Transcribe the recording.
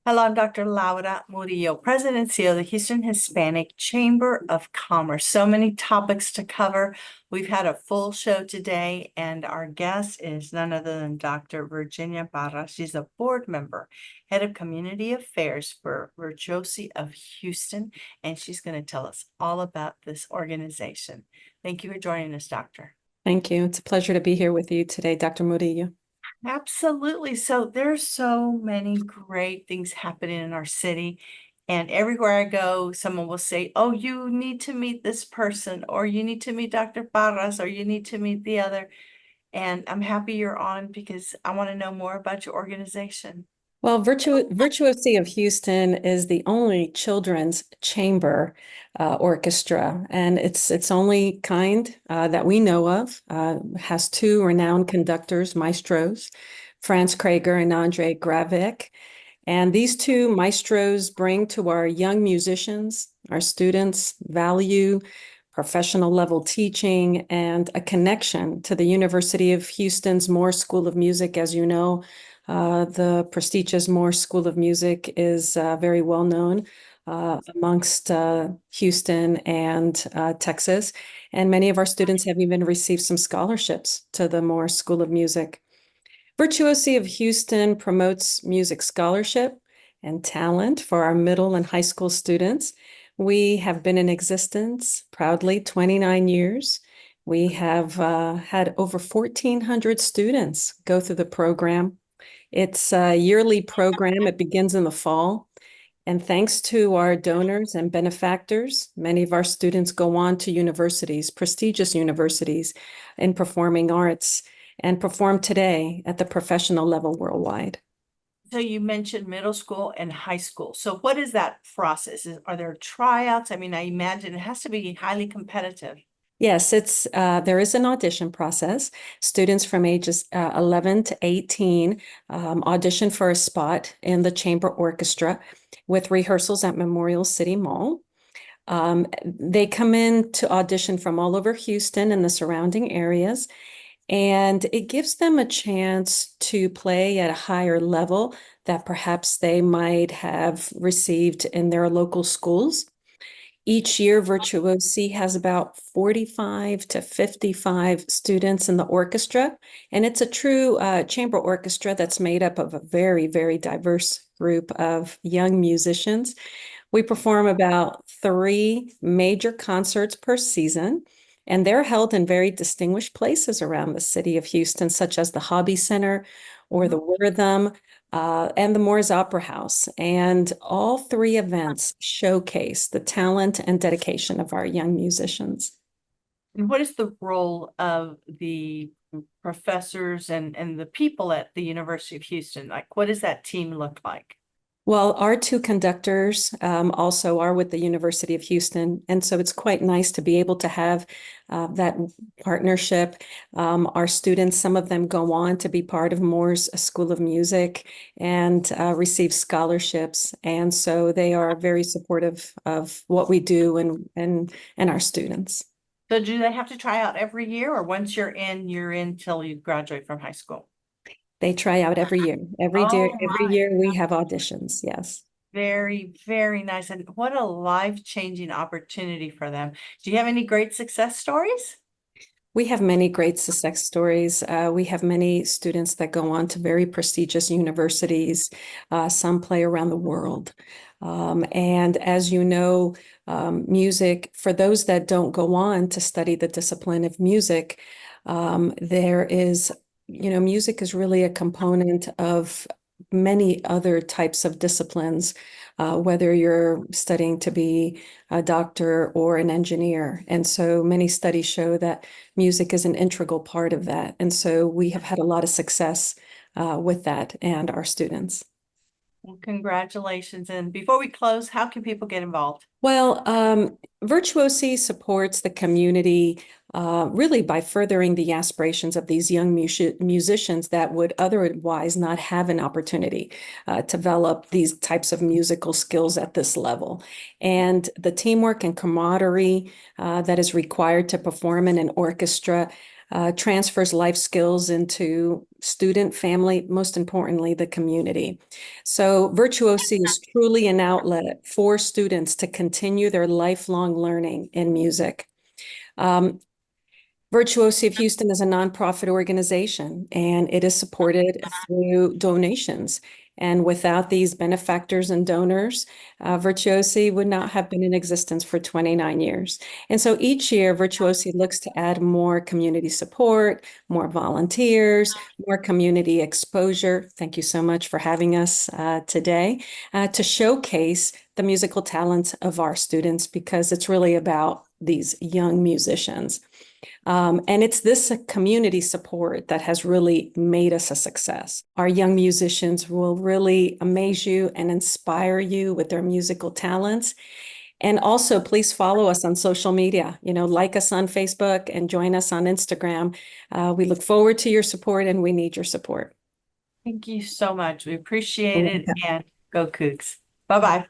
Hello, I'm Dr. Laura Murillo, President and CEO of the Houston Hispanic Chamber of Commerce. So many topics to cover. We've had a full show today, and our guest is none other than Dr. Virginia Parras. She's a board member, head of community affairs for Virtuosi of Houston, and she's going to tell us all about this organization. Thank you for joining us, Doctor. Thank you. It's a pleasure to be here with you today, Dr. Murillo. Absolutely. So there's so many great things happening in our city. And everywhere I go, someone will say, oh, you need to meet this person, or you need to meet Dr. Parras, or you need to meet the other. And I'm happy you're on because I want to know more about your organization. Well, Virtuosi of Houston is the only children's chamber orchestra, and it's only kind that we know of. Has two renowned conductors, maestros, Franz Krager and Andre Gravik. And these two maestros bring to our young musicians, our students, value, professional level teaching, and a connection to the University of Houston's Moore School of Music. As you know, the prestigious Moore School of Music is very well known amongst Houston and Texas. And many of our students have even received some scholarships to the Moore School of Music. Virtuosi of Houston promotes music scholarship and talent for our middle and high school students. We have been in existence proudly 29 years. We have had over 1,400 students go through the program. It's a yearly program. It begins in the fall. And thanks to our donors and benefactors, many of our students go on to universities, prestigious universities in performing arts, and perform today at the professional level worldwide. So you mentioned middle school and high school. So what is that process? Are there tryouts? I mean, I imagine it has to be highly competitive. Yes, there is an audition process. Students from ages 11 to 18 audition for a spot in the chamber orchestra with rehearsals at Memorial City Mall. They come in to audition from all over Houston and the surrounding areas, and it gives them a chance to play at a higher level that perhaps they might have received in their local schools. Each year, Virtuosi has about 45 to 55 students in the orchestra, and it's a true chamber orchestra that's made up of a very, very diverse group of young musicians. We perform about 3 major concerts per season, and they're held in very distinguished places around the city of Houston, such as the Hobby Center or the Rhythm and the Moore's Opera House. And all 3 events showcase the talent and dedication of our young musicians. And what is the role of the professors and the people at the University of Houston? Like, what does that team look like? Well, our 2 conductors also are with the University of Houston, and so it's quite nice to be able to have that partnership. Our students, some of them go on to be part of Moore's School of Music and receive scholarships, and so they are very supportive of what we do and our students. So do they have to try out every year, or once you're in till you graduate from high school? They try out every year. Oh Every my, year we have auditions, yes. very, very nice. And what a life-changing opportunity for them. Do you have any great success stories? We have many great success stories. We have many students that go on to very prestigious universities. Some play around the world. And as you know, music, for those that don't go on to study the discipline of music, there is, music is really a component of many other types of disciplines, whether you're studying to be a doctor or an engineer. And so many studies show that music is an integral part of that. And so we have had a lot of success with that and our students. Well, congratulations. And before we close, how can people get involved? Well, Virtuosi supports the community really by furthering the aspirations of these young musicians that would otherwise not have an opportunity to develop these types of musical skills at this level. And the teamwork and camaraderie that is required to perform in an orchestra transfers life skills into student, family, most importantly, the community. So Virtuosi is truly an outlet for students to continue their lifelong learning in music. Virtuosi of Houston is a nonprofit organization, and it is supported through donations. And without these benefactors and donors, Virtuosi would not have been in existence for 29 years. And so each year, Virtuosi looks to add more community support, more volunteers, more community exposure. Thank you so much for having us today to showcase the musical talents of our students, because it's really about these young musicians. And it's this community support that has really made us a success. Our young musicians will really amaze you and inspire you with their musical talents. And also, please follow us on social media. Like us on Facebook and join us on Instagram. We look forward to your support, and we need your support. Thank you so much. We appreciate it, and go Cougs. Bye-bye.